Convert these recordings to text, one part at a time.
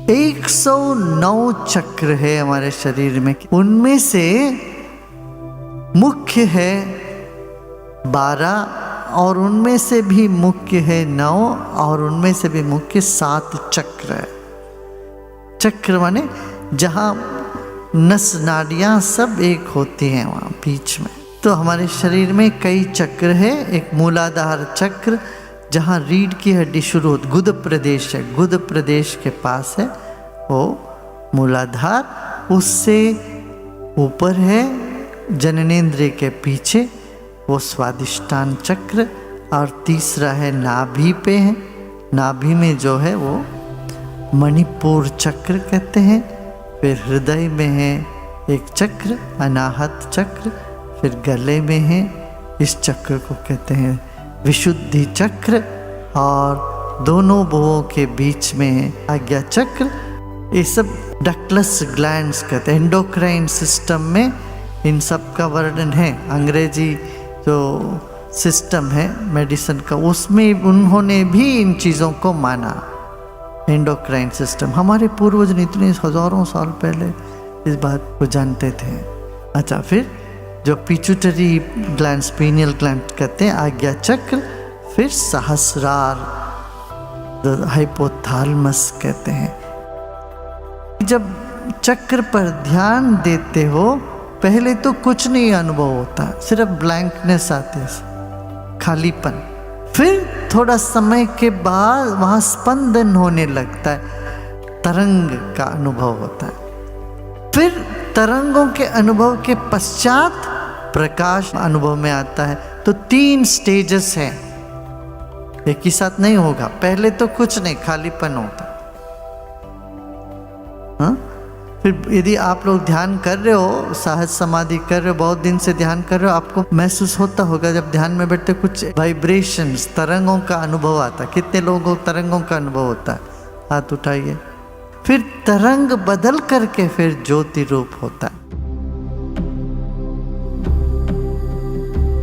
109 चक्र है हमारे शरीर में। उनमें से मुख्य है 12 और उनमें से भी मुख्य है 9 और उनमें से भी मुख्य 7 चक्र है। चक्र माने जहाँ नस नाड़ियाँ सब एक होती हैं वहाँ बीच में। तो हमारे शरीर में कई चक्र है। एक मूलाधार चक्र जहाँ रीढ़ की हड्डी शुरू होती, गुद प्रदेश है, गुद प्रदेश के पास है वो मूलाधार। उससे ऊपर है जननेंद्रिय के पीछे वो स्वादिष्टान चक्र। और तीसरा है नाभि पे है, नाभि में जो है वो मणिपुर चक्र कहते हैं। फिर हृदय में है एक चक्र अनाहत चक्र। फिर गले में है, इस चक्र को कहते हैं विशुद्धि चक्र। और दोनों भुवों के बीच में है आज्ञा चक्र। ये सब डक्टलेस ग्लैंड्स कहते हैं। एंडोक्राइन सिस्टम में इन सब का वर्णन है। अंग्रेजी जो सिस्टम है मेडिसिन का, उसमें उन्होंने भी इन चीज़ों को माना। एंडोक्राइन सिस्टम, हमारे पूर्वज इतने हजारों साल पहले इस बात को जानते थे। अच्छा, फिर जो पिट्यूटरी ग्लैंड, पीनियल ग्लैंड कहते हैं आज्ञा चक्र। फिर सहस्रार, हाइपोथैलेमस कहते हैं। जब चक्र पर ध्यान देते हो पहले तो कुछ नहीं अनुभव होता, सिर्फ ब्लैंकनेस आती है, खालीपन। फिर थोड़ा समय के बाद वहाँ स्पंदन होने लगता है, तरंग का अनुभव होता है। फिर तरंगों के अनुभव के पश्चात प्रकाश अनुभव में आता है। तो 3 स्टेजेस हैं, एक ही साथ नहीं होगा। पहले तो कुछ नहीं, खालीपन होता। हाँ? फिर यदि आप लोग ध्यान कर रहे हो, सहज समाधि कर रहे हो, बहुत दिन से ध्यान कर रहे हो, आपको महसूस होता होगा जब ध्यान में बैठते कुछ वाइब्रेशंस, तरंगों का अनुभव आता है। कितने लोगों को तरंगों का अनुभव होता है? हाथ उठाइए। फिर तरंग बदल करके फिर ज्योति रूप होता है।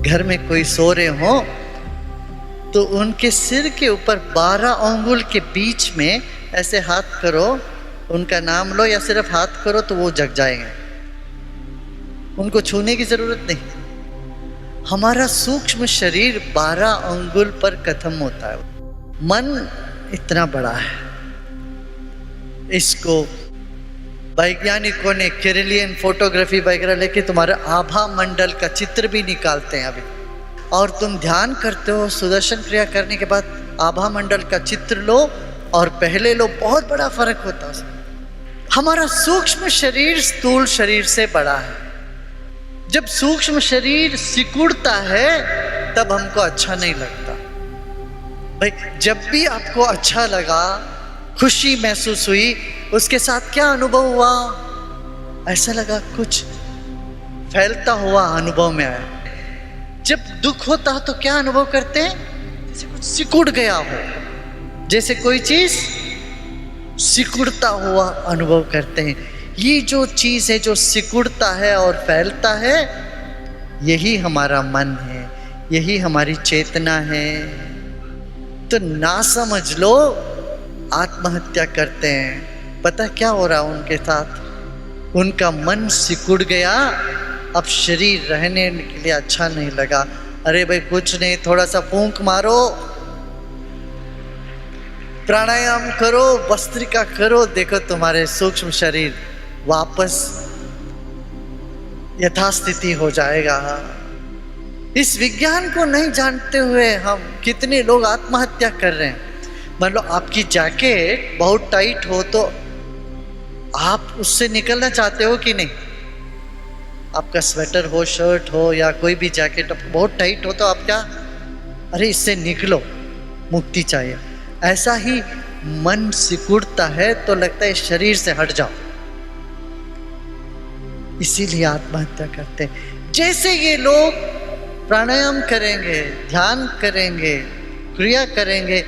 घर में कोई सो रहे हो तो उनके सिर के ऊपर 12 अंगुल के बीच में ऐसे हाथ करो, उनका नाम लो या सिर्फ हाथ करो तो वो जग जाएंगे। उनको छूने की जरूरत नहीं। हमारा सूक्ष्म शरीर 12 अंगुल पर खत्म होता है। मन इतना बड़ा है, इसको वैज्ञानिकों ने कैरेलियन फोटोग्राफी वगैरह लेके तुम्हारे आभा मंडल का चित्र भी निकालते हैं अभी। और तुम ध्यान करते हो, सुदर्शन क्रिया करने के बाद आभा मंडल का चित्र लो और पहले लो, बहुत बड़ा फर्क होता है। हमारा सूक्ष्म शरीर स्थूल शरीर से बड़ा है। जब सूक्ष्म शरीर सिकुड़ता है तब हमको अच्छा नहीं लगता। भाई, जब भी आपको अच्छा लगा, खुशी महसूस हुई, उसके साथ क्या अनुभव हुआ? ऐसा लगा कुछ फैलता हुआ अनुभव में आया। जब दुख होता तो क्या अनुभव करते हैं? जैसे कुछ सिकुड़ गया हो, जैसे कोई चीज सिकुड़ता हुआ अनुभव करते हैं। ये जो चीज है जो सिकुड़ता है और फैलता है, यही हमारा मन है, यही हमारी चेतना है। तो ना समझ लो, आत्महत्या करते हैं। पता क्या हो रहा उनके साथ? उनका मन सिकुड़ गया, अब शरीर रहने के लिए अच्छा नहीं लगा। अरे भाई कुछ नहीं, थोड़ा सा फूंक मारो, प्राणायाम करो, भस्त्रिका करो, देखो तुम्हारे सूक्ष्म शरीर वापस यथास्थिति हो जाएगा। इस विज्ञान को नहीं जानते हुए हम कितने लोग आत्महत्या कर रहे हैं। मान लो आपकी जैकेट बहुत टाइट हो तो आप उससे निकलना चाहते हो कि नहीं? आपका स्वेटर हो, शर्ट हो या कोई भी जैकेट बहुत टाइट हो तो आप क्या, अरे इससे निकलो, मुक्ति चाहिए। ऐसा ही मन सिकुड़ता है तो लगता है शरीर से हट जाओ, इसीलिए आत्महत्या करते हैं। जैसे ये लोग प्राणायाम करेंगे, ध्यान करेंगे, क्रिया करेंगे,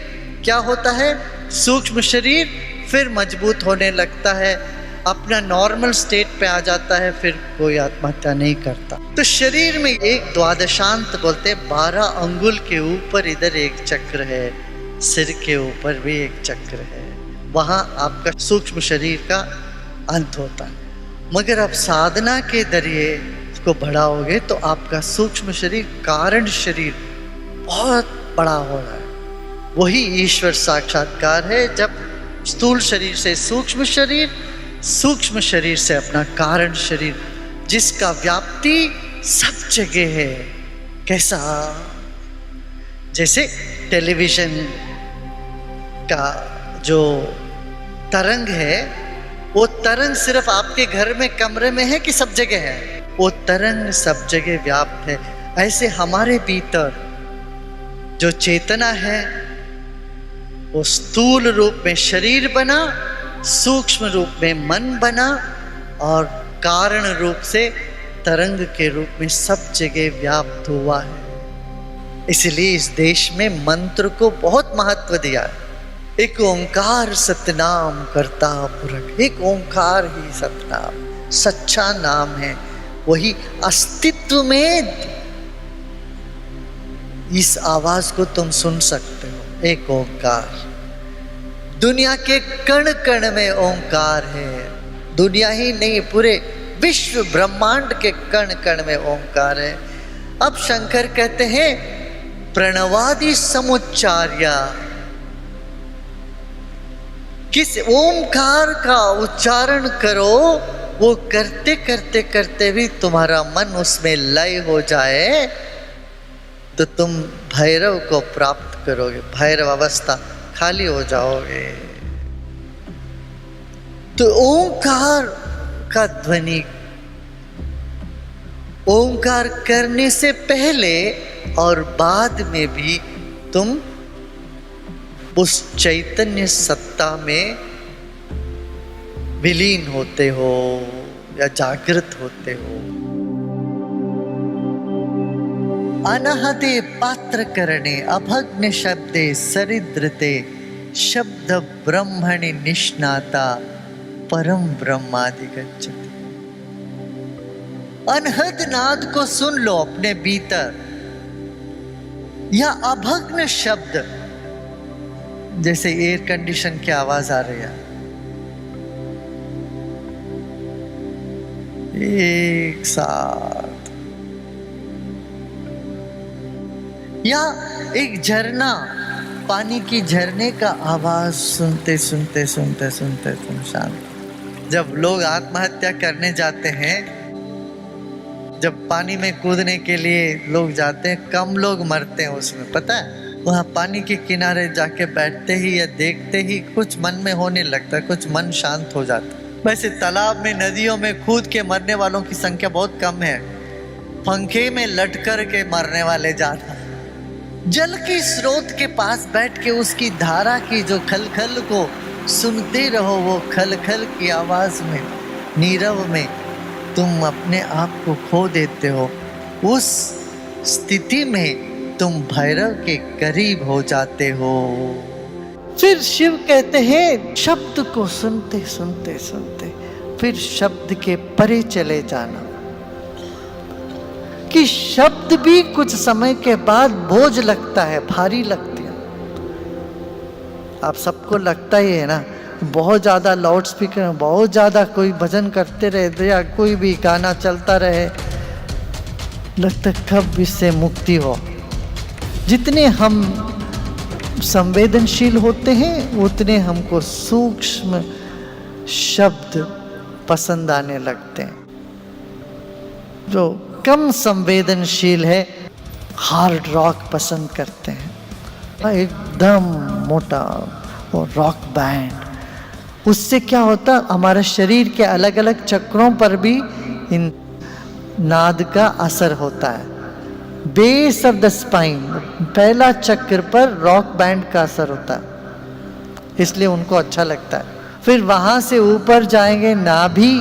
क्या होता है? सूक्ष्म शरीर फिर मजबूत होने लगता है, अपना नॉर्मल स्टेट पे आ जाता है, फिर कोई आत्महत्या नहीं करता। तो शरीर में एक द्वादशांत बोलते 12 अंगुल के ऊपर इधर एक चक्र है, सिर के ऊपर भी एक चक्र है, वहाँ आपका सूक्ष्म शरीर का अंत होता है। मगर आप साधना के जरिए उसको बढ़ाओगे तो आपका सूक्ष्म शरीर, कारण शरीर बहुत बड़ा हो रहा है। वही ईश्वर साक्षात्कार है, जब स्थूल शरीर से सूक्ष्म शरीर, सूक्ष्म शरीर से अपना कारण शरीर, जिसका व्याप्ति सब जगह है। कैसा? जैसे टेलीविजन का जो तरंग है, वो तरंग सिर्फ आपके घर में कमरे में है कि सब जगह है? वो तरंग सब जगह व्याप्त है। ऐसे हमारे भीतर जो चेतना है वो स्थूल रूप में शरीर बना, सूक्ष्म रूप में मन बना और कारण रूप से तरंग के रूप में सब जगह व्याप्त हुआ है। इसलिए इस देश में मंत्र को बहुत महत्व दिया है। एक ओंकार सतनाम करता पुरख, एक ओंकार ही सतनाम सच्चा नाम है। वही अस्तित्व में इस आवाज को तुम सुन सकते हो, एक ओंकार। दुनिया के कण कण में ओंकार है। दुनिया ही नहीं, पूरे विश्व ब्रह्मांड के कण कण में ओंकार है। अब शंकर कहते हैं प्रणवादि समुच्चार्या, किस ओंकार का उच्चारण करो, वो करते करते करते भी तुम्हारा मन उसमें लय हो जाए तो तुम भैरव को प्राप्त करोगे, भैरव अवस्था, खाली हो जाओगे। तो ओंकार का ध्वनि, ओंकार करने से पहले और बाद में भी तुम उस चैतन्य सत्ता में विलीन होते हो या जागृत होते हो। अनहते पात्र करणे अभग्न शब्दे सरिद्रते शब्द ब्रह्मणि निष्णाता परम ब्रह्माधिगच्छति। अनहद नाद को सुन लो अपने भीतर, या अभग्न शब्द, जैसे एयर कंडीशन की आवाज आ रही है, एक साथ, या एक झरना, पानी की झरने का आवाज सुनते सुनते सुनते सुनते तुम शांत। जब लोग आत्महत्या करने जाते हैं, जब पानी में कूदने के लिए लोग जाते हैं, कम लोग मरते हैं उसमें, पता है? वहाँ पानी के किनारे जाके बैठते ही या देखते ही कुछ मन में होने लगता है, कुछ मन शांत हो जाता है। वैसे तालाब में, नदियों में कूद के मरने वालों की संख्या बहुत कम है, पंखे में लटकर के मरने वाले ज्यादा। जल की स्रोत के पास बैठ के उसकी धारा की जो खलखल को सुनते रहो, वो खलखल की आवाज में, नीरव में तुम अपने आप को खो देते हो। उस स्थिति में तुम भैरव के करीब हो जाते हो। फिर शिव कहते हैं शब्द को सुनते सुनते सुनते फिर शब्द के परे चले जाना, कि शब्द भी कुछ समय के बाद बोझ लगता है, भारी लगती है। आप सबको लगता ही है ना, बहुत ज़्यादा लाउड स्पीकर, बहुत ज़्यादा कोई भजन करते रहे या कोई भी गाना चलता रहे, लगता कब इससे मुक्ति हो। जितने हम संवेदनशील होते हैं उतने हमको सूक्ष्म शब्द पसंद आने लगते हैं। जो कम संवेदनशील है हार्ड रॉक पसंद करते हैं, एकदम मोटा और रॉक बैंड। उससे क्या होता, हमारे शरीर के अलग अलग चक्रों पर भी इन नाद का असर होता है। बेस ऑफ द स्पाइन, पहला चक्र पर रॉक बैंड का असर होता है, इसलिए उनको अच्छा लगता है। फिर वहां से ऊपर जाएंगे, नाभि,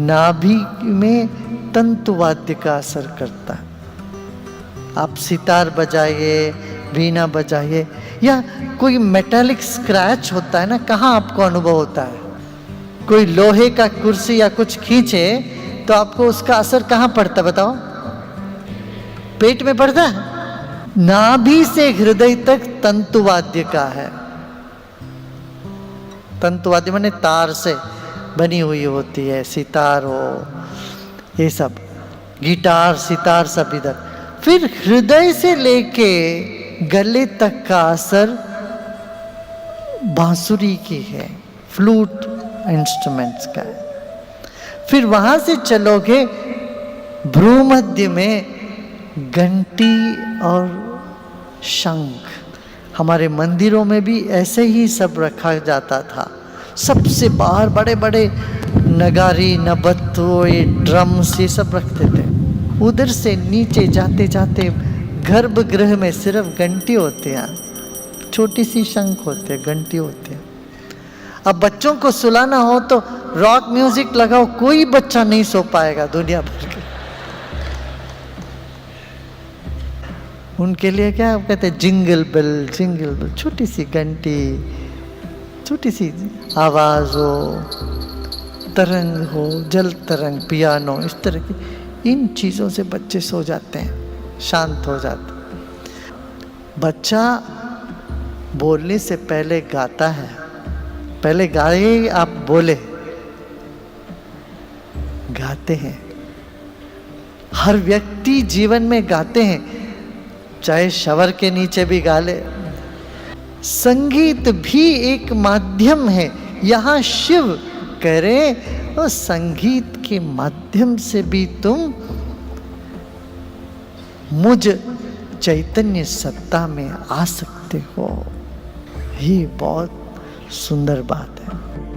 नाभि में तंतुवाद्य का असर करता है। आप सितार बजाइए, वीणा बजाइए, या कोई मेटालिक स्क्रैच होता है ना, कहाँ आपको अनुभव होता है? कोई लोहे का कुर्सी या कुछ खींचे तो आपको उसका असर कहाँ पड़ता है बताओ? पेट में पड़ता है। नाभि से हृदय तक तंतुवाद्य का है। तंतुवाद्य माने तार से बनी हुई होती है, सितार हो, ये सब, गिटार सितार सब इधर। फिर हृदय से लेके गले तक का असर बांसुरी की है, फ्लूट इंस्ट्रूमेंट्स का है। फिर वहां से चलोगे भ्रूमध्य में घंटी और शंख। हमारे मंदिरों में भी ऐसे ही सब रखा जाता था। सबसे बाहर बड़े बड़े नगारी, नबत्तु, ये ड्रम्स, ये सब रखते थे। उधर से नीचे जाते जाते गर्भगृह में सिर्फ घंटी होती है, छोटी सी शंख होते हैं, घंटी होती है। अब बच्चों को सुलाना हो तो रॉक म्यूजिक लगाओ, कोई बच्चा नहीं सो पाएगा दुनिया भर के। उनके लिए क्या कहते हैं, जिंगल बेल, जिंगल बेल, छोटी सी घंटी, छोटी सी आवाज हो, तरंग हो, जल तरंग, पियानो, इस तरह की इन चीजों से बच्चे सो जाते हैं, शांत हो जाते हैं। बच्चा बोलने से पहले गाता है, पहले गाए आप बोले, गाते हैं। हर व्यक्ति जीवन में गाते हैं, चाहे शवर के नीचे भी गा ले। संगीत भी एक माध्यम है। यहाँ शिव कह रहे और संगीत के माध्यम से भी तुम मुझ चैतन्य सत्ता में आ सकते हो। ये बहुत सुंदर बात है।